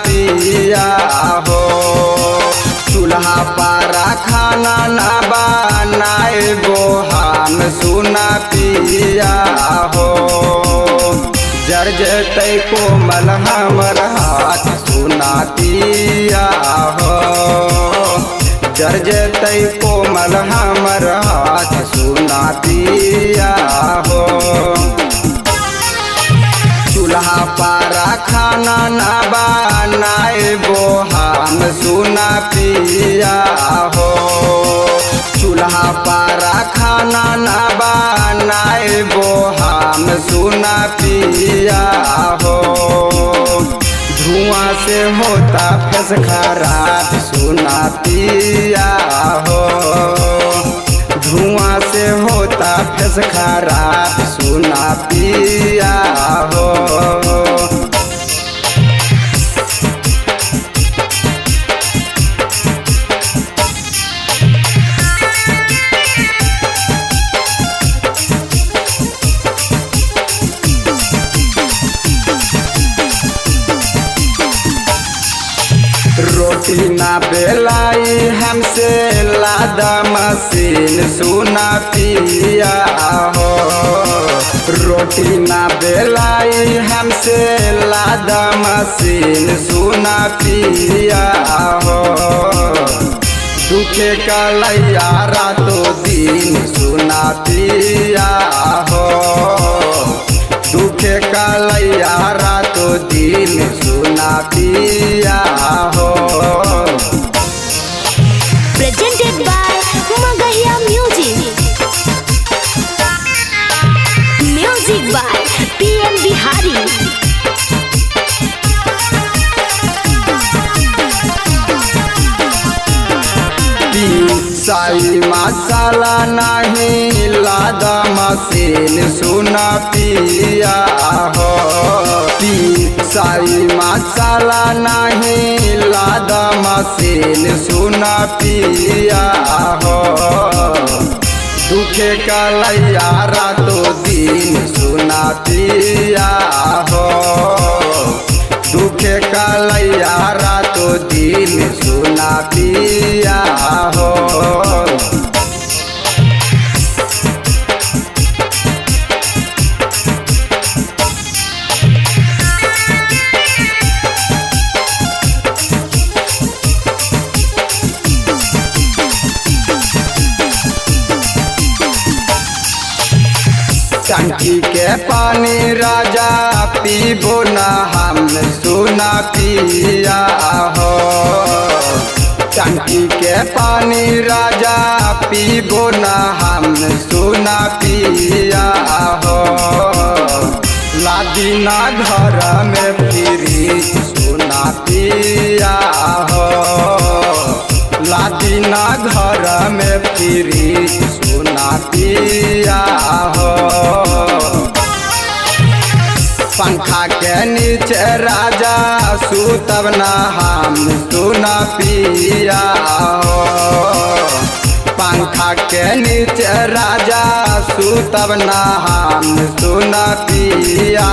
पिया हो। चूल्हा पारा खाना ना बनाए गो हम सुना पिया हो। जर जतै कोमल हमर हाथ सुना पिया हो। जर जतै कोमल हमर हाथ सुना पिया हो। चूल्हा पारा खाना ना बनाए गो हम सुना पिया हो। चूल्हा पारा खाना ना बनाए गो हम सुना पिया हो। धुआं से होता फस खराब सुना पिया हो। धुआं से होता फस खराब सुना पिया हो। रोटी ना बेलाई हमसे लादा मशीन सुना पिया हो। रोटी ना बेलाई हमसे लादा मशीन सुना पिया हो। दुखे का लैया रातों दिन सुना पिया हो। दुखे का लैया रातों दिन सुना पिया हो। Presented by Magahiya Music. Music by PM Bihari. साई मसाला नहीं लादा मशीन सुना पिया हो। साई मसाला नहीं लादा मशीन सुना पिया हो। दुखे का लैया रातों दिन सुना पिया हो। दुखे का लैया रातों दिन सुना पिया हो। टंकी के पानी राजा पीबो ना हम सुना पिया हो। टंकी के पानी राजा पीबो ना हम सुना पिया हो। लादीना घर में फ्रिज सुना पिया हो। लादीना घर में फ्रिज सुना पिया हो। पंखा के नीचे राजा सुतब ना हम सुना पिया हो। पंखा के नीचे राजा सुतब ना हम सुना पिया